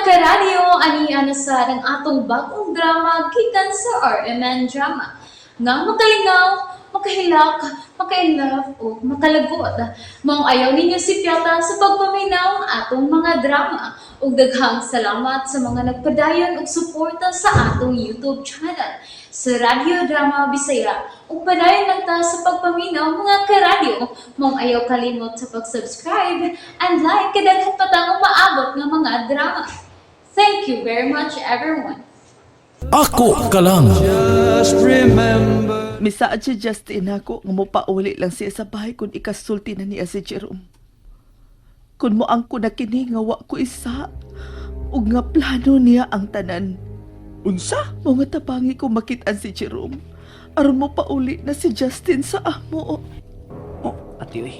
karadyo, aniya na sa ng atong bagong drama gikan sa RMN Drama. Nga makalingaw, makahilak, makailove, o makalagot. Maong ayaw ninyo si Piata sa pagpaminaw ang atong mga drama. Ug daghang salamat sa mga nagpadayon ug suporta sa atong YouTube channel sa Radyo Drama Bisaya. Ug padayon lang ta sa pagpaminaw mga karadyo. Maong ayaw kalimot sa pag-subscribe and like kadaghan pa tang maabot ng mga drama. Thank you very much everyone. Ako ka lang. Misaad si Justin ako nga mopauli lang siya sa bahay kung ikasulti na niya si Jerome. Kung mo ang ko na kini nga wa ko isa, ug nga plano niya ang tanan. Unsa? Mga tabangi ko makitaan si Jerome. Aron mo pauli na si Justin sa amo. Oh, ate, uy.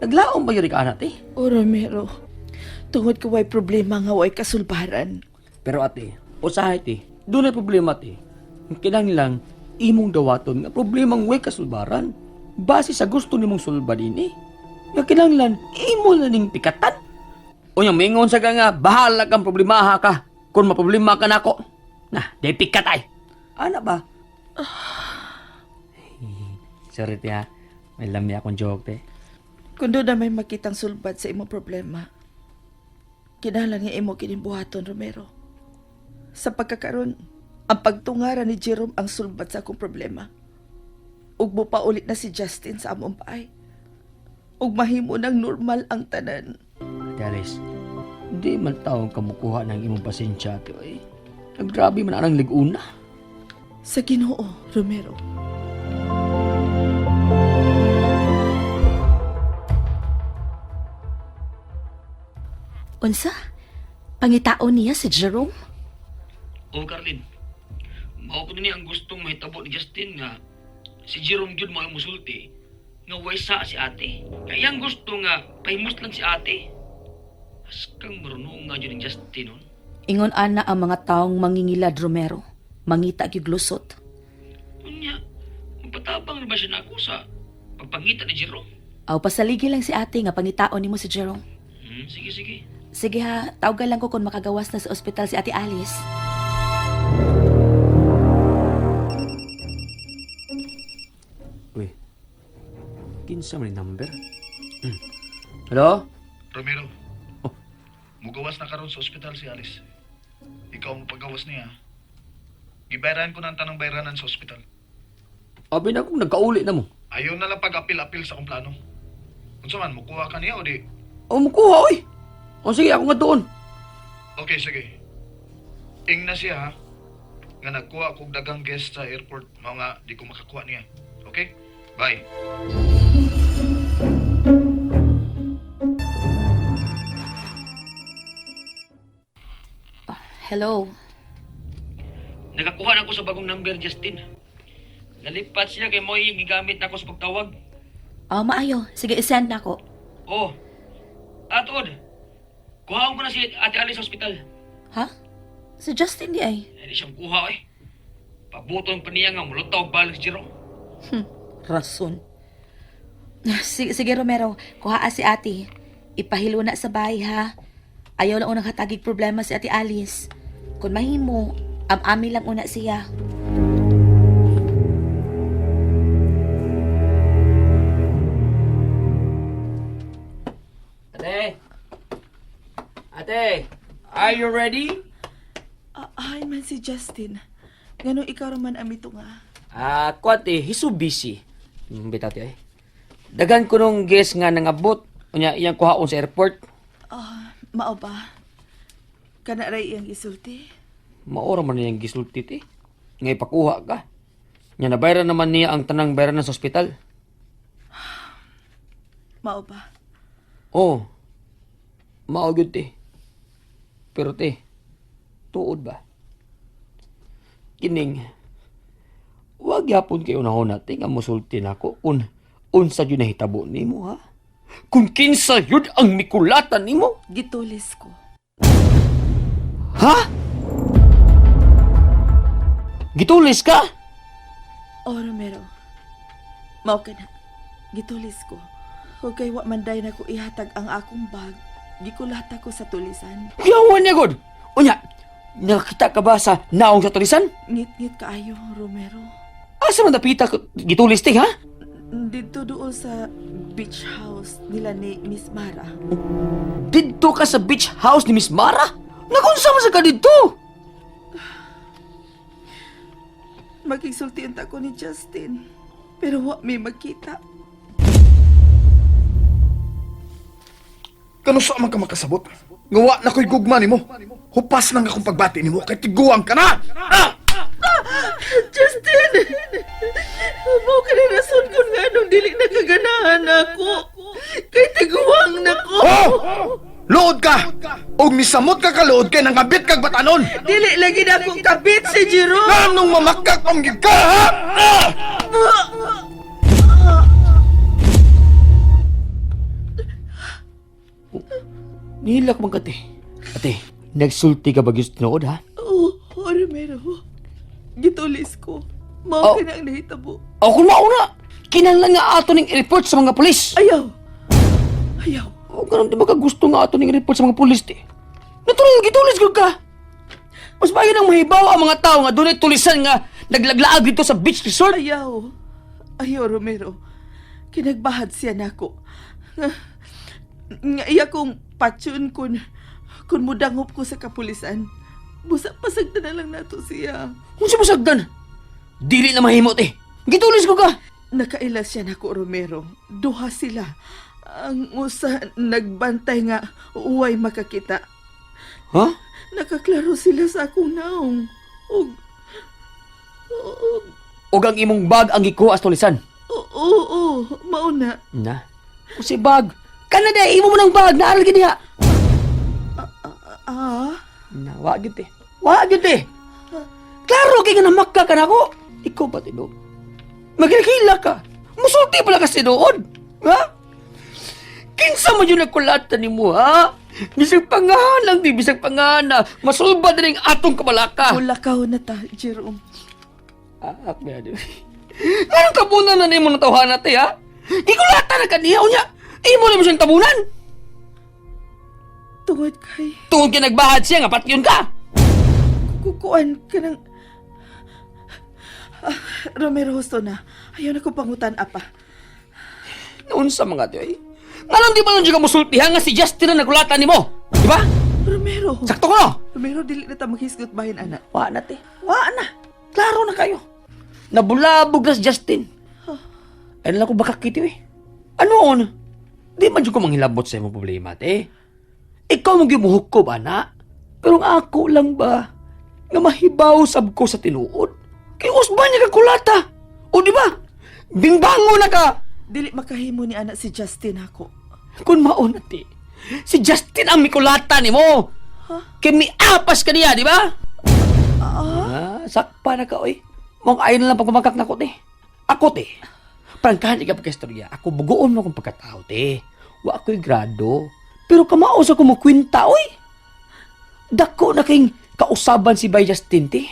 Naglaong ba yun ka, ate? O Romero, tungod ko way problema nga way kasulbaran. Pero ate, usahay ate, doon ay problema ate. Kinahanglan imong dawaton nga problemang way kasulbaran. Base sa gusto nimong sulbarin eh. Nga kinahanglan imo na ning pikatan. O yung mingon sa ka nga, bahala kang problemaha ka. Kung maproblema ka na ako. Nah, day pikat ay. Ana ba? Sorry te ha. May lami akong joke te. Kung doon na may makitang sulbad sa imong problema, kinahanglan nga imo kinimbuhaton, Romero. Sa pagkakaroon, ang pagtungaran ni Jerome ang sulbad sa akong problema. Ug mo pa ulit na si Justin sa among paay. Ug mahimo ng normal ang tanan. Ate Alice, di man taong kamukuha ng imong pasensya ate ay. Naggrabe man anang liguna. Sa Ginoo, Romero. Unsa? Pangitaon niya si Jerome? O Carlin, mao ko ni ang gustong mahitabo ni Justin nga si Jerome jud mo musulti nga way sa si ate. Kaya ang gusto nga pahimus lang si ate. As kang marunong nga jud ni Justin nun. Ingon ana ang mga taong mangingilad, Romero. Mangita gyud lusot. Unya, mapatabang na ba siya nako sa pagpangita ni Jerome? Aw pasaligi lang si ate nga pangitaon nimo si Jerome. Sige, sige. Sige ha, tawagan lang ko kung makagawas na sa ospital si Ate Alice. Uy, kinsa man yung number? Hello? Ramiro, Oh. mugawas na karon sa ospital si Alice. Ikaw ang pagawas niya. Gibayaran ko ng tanong bayranan sa ospital. Abi na kung nagkauli na mo. Ayaw na lang pag-apil-apil sa akong plano. Kung saan, mukuha ka niya o di? O makuha, oy! O sige, ako nga doon. Okay, sige. Ing na siya, ha? Nga nagkuha kong dagang guest sa airport, mga di ko makakuha niya. Okay? Bye. Hello? Nakakuha na ko sa bagong number, Justin. Nalipat siya kay mo yung gigamit na ko sa pagtawag. Aw maayo. Sige, isend na ko. Oh, atod. Kuhaon ko na si Ate Alice sa ospital. Ha? Si Justin di ay. Hindi siyang kuha eh. Pabuton pa niya nga mulutaw balik si Jerome. Rason. Sige, sige Romero. Kuha si ate. Ipahilo na sa bahay ha. Ayaw lang unang hatagig problema si Ate Alice. Kung mahimo, am-ami lang una siya. Ate! Ate! Are you ready? Ay man si Justin. Ngano ikaw raman amito nga. Kwate, hiso busy. Bitate ay. Dagan ko nung guest nga nangabot. Unya, iyang kuhaon sa airport. Mao ba? Kana ray iyang isulti? Maora man niyang gisultit eh. Ngay pakuha ka. Nya nabayaran naman niya ang tanang bayaran sa ospital. Mao ba? Oh. Mao gyud te. Pero te, tuod ba? Kining wag yapon kayo na natin nga musulti nako kung unsa yun nahitabo nimo ha? Kung kinsa yun ang mikulatan nimo? Gitulis ko. Ha? Gitulis ka? Oh, Romero. Mao ka na. Gitulis ko. Kung kay wa manday na ko ihatag ang akong bag, gikulata ko sa tulisan. Yawan niya god! Unya, nakita ka ba sa naong sa tulisan? Ngit-ngit kaayo, Romero. Asa man napita ko gitulis ti, ha? Dito doon sa beach house nila ni Miss Mara. Dito ka sa beach house ni Miss Mara? Nakunsa man sa ka dito? Magigsultian ta ko ni Justin. Pero wa may magkita. Kano sa man ka makasabot? Ngawa na ko'y gugma nimo. Hupas nang akong pagbati nimo kay tiguang ka na. Justin! Mao ka na rason kung nga nung dili nakaganahan ako. Kay tiguang na ko. Oh! Lood ka! Og misamot ka kalood kay nangabit kag batanon. Dili lagi na akong kabit si Jerome. Nganong mamakak ang gika, ha? Nilak man ka, te. Ate, nagsulti ka ba gusto tinood, ha? Oh, Romero. Gitulis ko. Mao Oh. ka na ang nahitabo. O kung mauna, kinahanglan nga ato ning report sa mga pulis. Ayaw. Ayaw. O ganun, di ba ka gusto nga ato ning report sa mga pulis, te? Natural, gitulis ko ka. Mas bayan ang mahibaw ang mga tao nga doon tulisan nga naglaglaag dito sa beach resort. Ayaw. Ayaw, Romero. Kinagbahad siya nako. Nga iya kong patsun kun mudangop ko sa kapulisan. Busa pasagda na lang nato siya. Kung siya masagdan, dili na mahimo, te. Gitulis ko ka. Nakailas siya nako, Romero. Duha sila. Ang usa nagbantay nga uway makakita. Ha? Nakaklaro sila sa akong naong. Og O ang imong bag ang gikuha sa tulisan. oo, mauna. Na? O si bag. Kanada, imo mo ng bag. Naalagin niya. Ah? Na, wag yun, te. Wag yun, te. Klaro, kaya nga namakka ka na ako. Ikaw ba, tino? Magkilakila ka. Musulti pala kasi doon. Ha? Kinsa mo yung nagkulatan ni mo, ha? Bisag pangahalang, di bisag pangana. Masulba na rin atong kabalaka. Ulakaw na ta, Jerome. Ah, kaya di. Anong tabunan na nimo ng tawhan natin, ha? Ikulatan na kaniya, unya. Imo na mo siyang tabunan. Tungod kay Tungod ka nagbahad siya, nga patyon ka. kukuan ka ng... Romero, husto na. Ayaw na ko pangutan, apa. Noon sa mga tiyo, ngayon di ba nung ka musultihan nga si Justin na nakulatan ni mo? Di ba? Romero! Sakto ko, no? Romero, dili na ta maghisgot bahin, anak. Wa na, te. Wa na. Klaro na kayo. Nabulabog na si Justin. Ano lang ko baka kitiw, eh. Ano on? Di man dyan ko manghilabot sa imong problema, te. Ikaw mong gimuhok ko ba, na? Pero ang ako lang ba, nga mahibaw sab ko sa tinuod? Kay usban niya kakulata. O di ba? Bingbango na ka. Dili makahimo ni anak si Justin ako. Kung maon, te. Si Justin ang mikulata ni mo. Kaya miapas ka niya, di ba? Sakpa na ka, oy. Mong ayaw na lang pagmamakak na ko, te. Ako, te. Prangkahan ikaw pagkastorya. Ako bugoon mo kung pagkatao, te. Wa ako'y grado. Pero kamaos ako mo kwinta, oy. Dako na kayong kausaban si Bay Justin, te.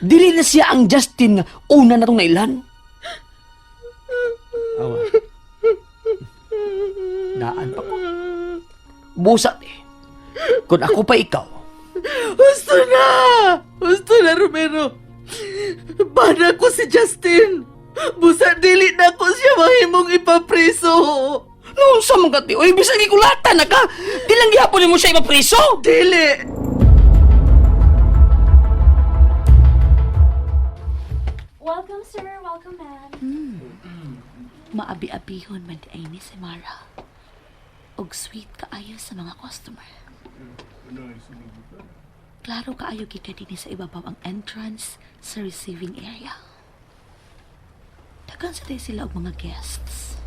Dili na siya ang Justin nga una na itong nailan. Awa. Daan pa ko. Busa, te. Kung ako pa ikaw, Husto na! Husto na, Romero! Bana ko si Justin! Busa dili na ko siya mahimong ipapriso! noon sa mga ti, oy, bisag ikulatan na ka. Di lang gihapon mo siya ipapriso. Dili! Welcome, sir. Welcome, ma'am. Maabi-abihon man di ay ni si Mara. Og sweet kaayo sa mga customer. Klaro kaayo gid din sa ibabaw ang entrance sa receiving area. Dagan sa tayo sila og mga guests.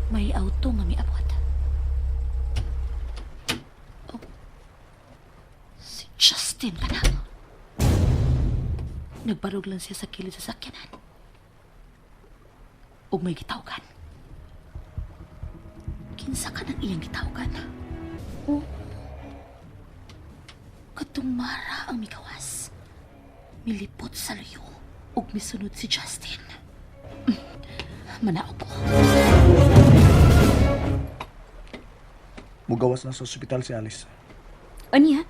May auto nga miabot. Oh. Si Justin ka na. Nagbarog lang siya sa kilid sa sakyanan. O may gitawgan. Kinsa ka ng iyang gitawgan? O, katong Mara ang mikawas. Milipot sa luyo ug misunod si Justin. Manao ko. Mugawas na sa ospital si Alice. Anya?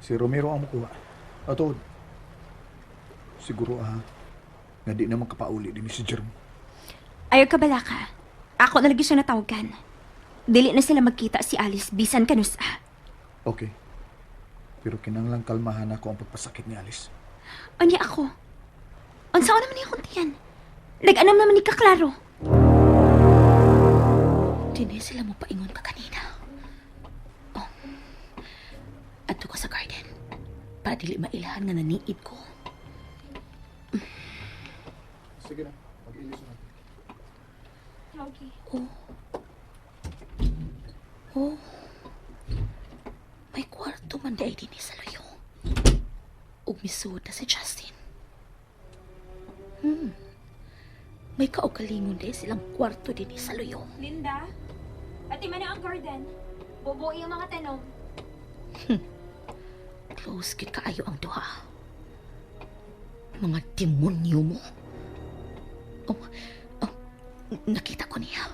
Si Romero ang mukuha. Atod. Siguro nga di naman kapauli din si Jerome. Ayaw ka bala ka. Ako na lagi siya natawagan. Dili na sila magkita si Alice bisan kanus. Okay. Pero kinanglang kalmahan ako ang pagpasakit ni Alice. Anya ako? Unsaon naman niya akong tiyan? Nag-anam naman ni kaklaro. Dini sila mo paingon ka kanina. Oh. Adto ko sa garden. Para dili mailahan nga naniid ko. Sige na. Mag-ilis na. Okay. Oh. May kwarto man day din sa loyo. Ug misuod na si Justin. May kaugalingon day silang kwarto din sa loyo. Linda, pati man na ang garden. Bubuo yung mga tanong. Close kit kaayo ang duha. Mga demonyo mo. Oh, nakita ko niya.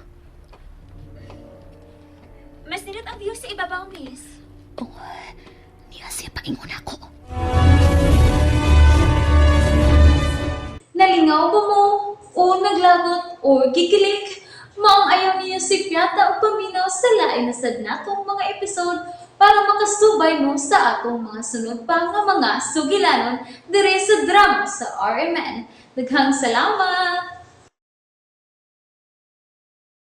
Mas nilot ang view sa ibabaw, miss. Oh, niya siya paingon ako. Nalingaw ba mo? O naglagot? O gigilik? Maong ayaw niya si Piata o paminaw sa lain na sad natong mga episode para makasubay mo sa atong mga sunod pa nga mga sugilanon dire sa drama sa RMN. Daghang salamat!